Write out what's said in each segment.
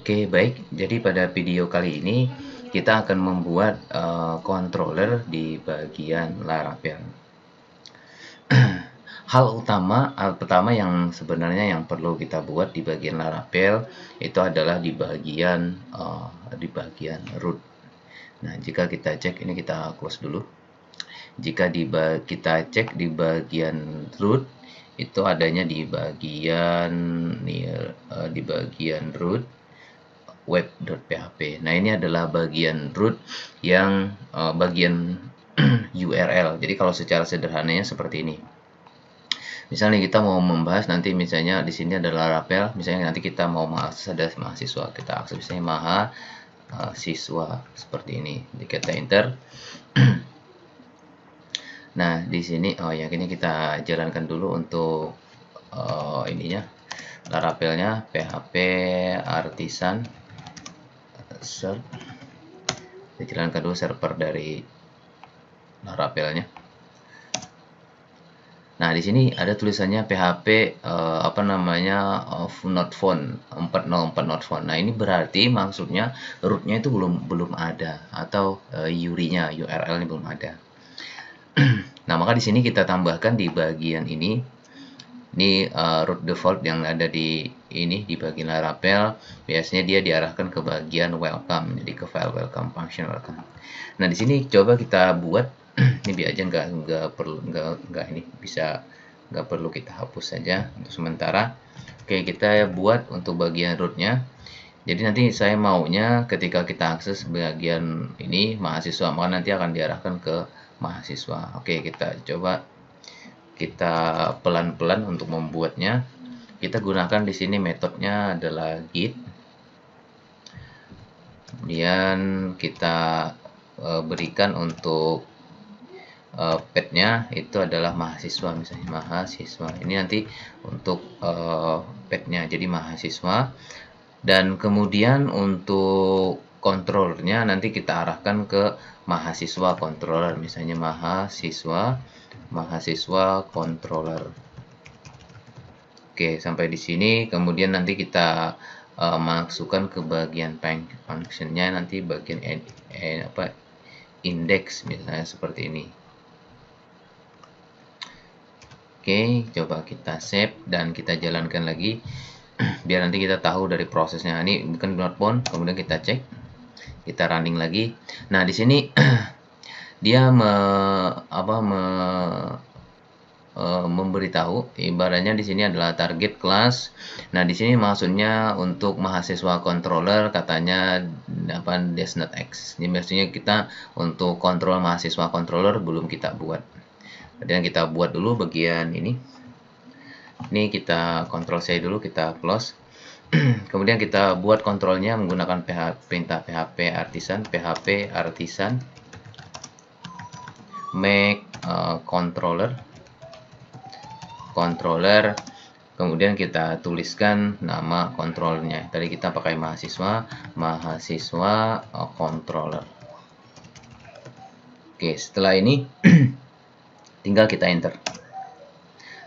Oke, baik. Jadi pada video kali ini kita akan membuat controller di bagian Laravel. Hal pertama yang sebenarnya yang perlu kita buat di bagian Laravel itu adalah di bagian root. Nah, jika kita cek ini, kita close dulu. Jika kita cek di bagian root, itu adanya di bagian di bagian root web.php. Nah, ini adalah bagian root yang bagian URL. Jadi kalau secara sederhananya seperti ini. Misalnya kita mau membahas nanti, misalnya di sini adalah Laravel, misalnya nanti kita mau mengakses, ada mahasiswa, kita akses misalnya mahasiswa seperti ini. Jadi kita enter. Nah, di sini ini kita jalankan dulu untuk ininya, Laravelnya PHP Artisan server. Kita jalankan dulu server dari Laravelnya. Nah, di sini ada tulisannya PHP not found 404 not found. Nah, ini berarti maksudnya rootnya itu belum ada, atau URI-nya, URL-nya belum ada. Nah, maka di sini kita tambahkan di bagian ini root default yang ada di bagian Laravel. Biasanya dia diarahkan ke bagian welcome, jadi ke file welcome, function welcome. Nah, di sini coba kita buat ini biar aja, nggak perlu kita hapus saja untuk sementara. Oke, kita buat untuk bagian rootnya. Jadi nanti saya maunya ketika kita akses bagian ini mahasiswa, maka nanti akan diarahkan ke mahasiswa. Oke, kita coba, kita pelan-pelan untuk membuatnya. Kita gunakan di sini metodenya adalah git. Kemudian kita berikan untuk petnya itu adalah mahasiswa, misalnya mahasiswa. Ini nanti untuk petnya jadi mahasiswa. Dan kemudian untuk kontrolernya nanti kita arahkan ke mahasiswa controller, misalnya mahasiswa controller. Oke, sampai di sini. Kemudian nanti kita masukkan ke bagian functionnya, nanti bagian index misalnya seperti ini. Oke, coba kita save dan kita jalankan lagi biar nanti kita tahu dari prosesnya. Ini bukan not found, kemudian kita cek, kita running lagi. Nah, di sini dia memberitahu, ibaratnya di sini adalah target kelas. Nah, di sini maksudnya untuk mahasiswa controller katanya does not exist. Ini maksudnya kita untuk kontrol mahasiswa controller belum kita buat. Dan kita buat dulu bagian ini. Ini kita Ctrl C dulu, kita close. Kemudian kita buat kontrolnya menggunakan perintah PHP Artisan make controller. Kemudian kita tuliskan nama kontrolnya. Tadi kita pakai mahasiswa controller. Oke, setelah ini tinggal kita enter.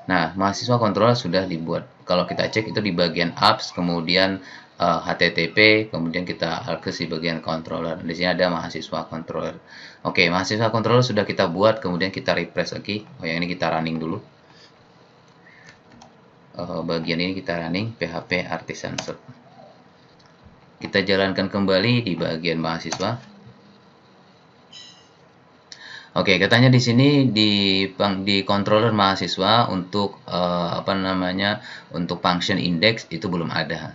Nah, mahasiswa controller sudah dibuat. Kalau kita cek itu di bagian apps, kemudian HTTP, kemudian kita akses di bagian controller. Di sini ada mahasiswa controller. Oke, mahasiswa controller sudah kita buat, kemudian kita refresh lagi. Yang ini kita running dulu. Bagian ini kita running PHP Artisan Server. Kita jalankan kembali di bagian mahasiswa. Oke, katanya di sini di controller mahasiswa untuk untuk function index itu belum ada.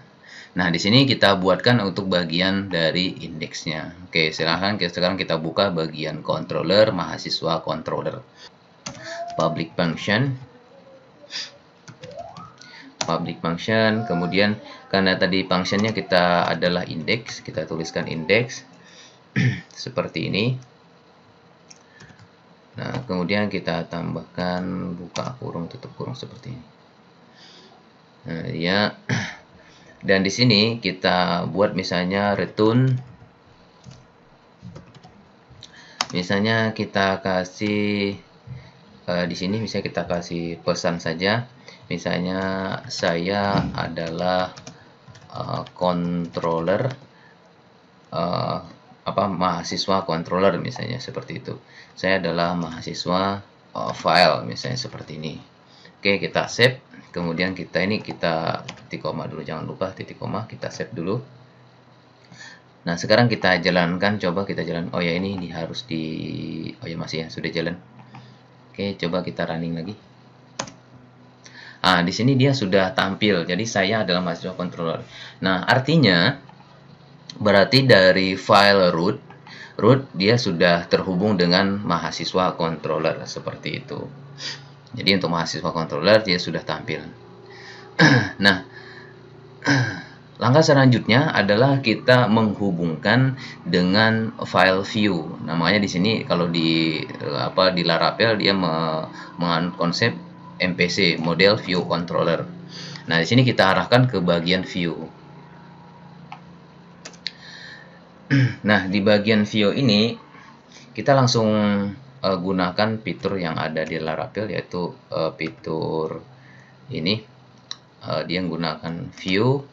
Nah, di sini kita buatkan untuk bagian dari indeksnya. Oke, silahkan sekarang kita buka bagian controller mahasiswa controller. Public function, kemudian karena tadi functionnya kita adalah index, kita tuliskan index seperti ini. Nah, kemudian kita tambahkan buka kurung, tutup kurung seperti ini. Nah, ya. Dan di sini kita buat misalnya return. Misalnya kita kasih di sini misalnya kita kasih pesan saja. Misalnya saya adalah controller mahasiswa controller misalnya seperti itu. Saya adalah mahasiswa file misalnya seperti ini. Oke, kita save. Kemudian kita titik koma dulu, jangan lupa titik koma, kita save dulu. Nah, sekarang kita jalankan, coba kita jalan. Oh ya, ini harus oh ya, masih ya, sudah jalan. Oke, coba kita running lagi. Di sini dia sudah tampil. Jadi saya adalah mahasiswa controller. Nah, artinya berarti dari file root dia sudah terhubung dengan mahasiswa controller seperti itu. Jadi untuk mahasiswa controller dia sudah tampil. Nah, langkah selanjutnya adalah kita menghubungkan dengan file view. Namanya di sini kalau di Laravel dia mengandung konsep MPC, model view controller. Nah, di sini kita arahkan ke bagian view. Nah, di bagian view ini kita langsung gunakan fitur yang ada di Laravel, yaitu fitur ini. Dia menggunakan view,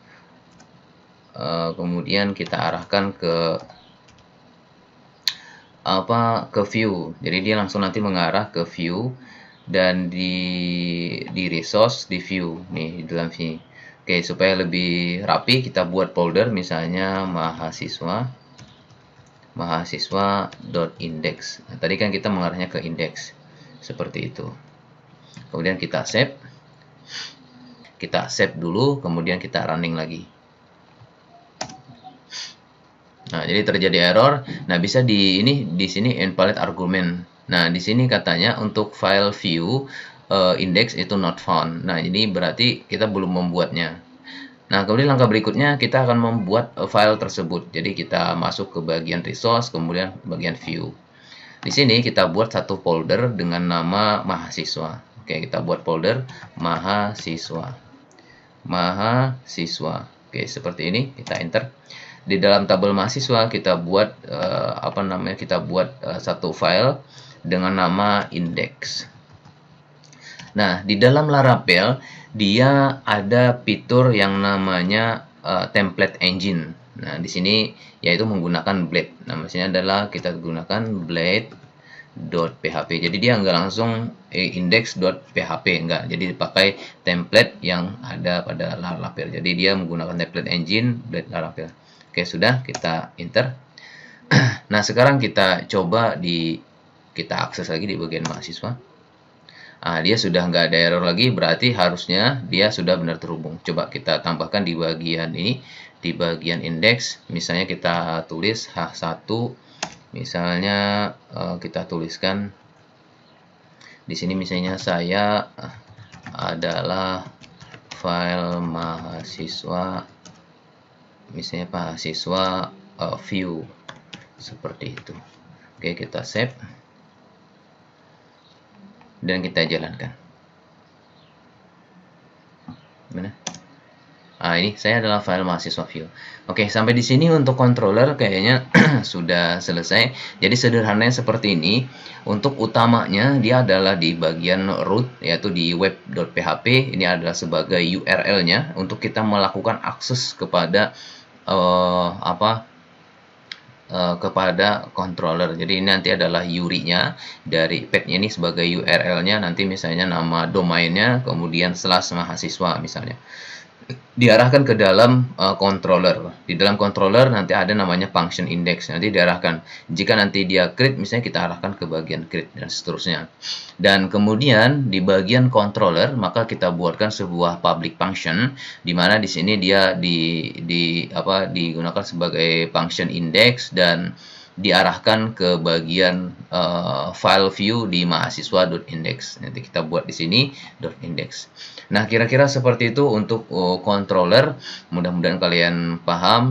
kemudian kita arahkan ke view. Jadi dia langsung nanti mengarah ke view, dan di resource di view nih di dalam sini. Oke, supaya lebih rapi kita buat folder misalnya mahasiswa.index. Nah, tadi kan kita mengarahnya ke index seperti itu. Kemudian kita save. Kita save dulu, kemudian kita running lagi. Nah, jadi terjadi error. Nah, bisa di sini invalid argument. Nah, di sini katanya untuk file view index itu not found. Nah, ini berarti kita belum membuatnya. Nah, kemudian langkah berikutnya kita akan membuat file tersebut. Jadi kita masuk ke bagian resource, kemudian bagian view. Di sini kita buat satu folder dengan nama mahasiswa. Oke, kita buat folder mahasiswa. Oke, seperti ini, kita enter. Di dalam tabel mahasiswa kita buat satu file dengan nama index. Nah, di dalam Laravel dia ada fitur yang namanya template engine. Nah, di sini yaitu menggunakan Blade. Nah, maksudnya adalah kita gunakan blade.php. Jadi dia nggak langsung index.php, enggak. Jadi dipakai template yang ada pada Laravel. Jadi dia menggunakan template engine Blade Laravel. Oke, sudah, kita enter. Nah, sekarang kita coba kita akses lagi di bagian mahasiswa. Dia sudah nggak ada error lagi, berarti harusnya dia sudah benar terhubung. Coba kita tambahkan di bagian ini, di bagian index. Misalnya kita tulis H1, misalnya kita tuliskan di sini misalnya saya adalah file mahasiswa, misalnya mahasiswa view seperti itu. Oke, kita save dan kita jalankan. Mana? Ini saya adalah file mahasiswa view. Oke, sampai di sini untuk controller kayaknya sudah selesai. Jadi sederhananya seperti ini. Untuk utamanya dia adalah di bagian root, yaitu di web.php. Ini adalah sebagai URL-nya untuk kita melakukan akses kepada kepada controller. Jadi ini nanti adalah URI-nya dari page-nya ini sebagai URL-nya, nanti misalnya nama domainnya, kemudian slash mahasiswa misalnya. Diarahkan ke dalam controller. Di dalam controller nanti ada namanya function index. Nanti diarahkan. Jika nanti dia create, misalnya kita arahkan ke bagian create dan seterusnya. Dan kemudian di bagian controller maka kita buatkan sebuah public function, di mana di sini dia digunakan sebagai function index dan diarahkan ke bagian file view di mahasiswa.index. Nanti kita buat di sini .index. Nah, kira-kira seperti itu untuk controller. Mudah-mudahan kalian paham.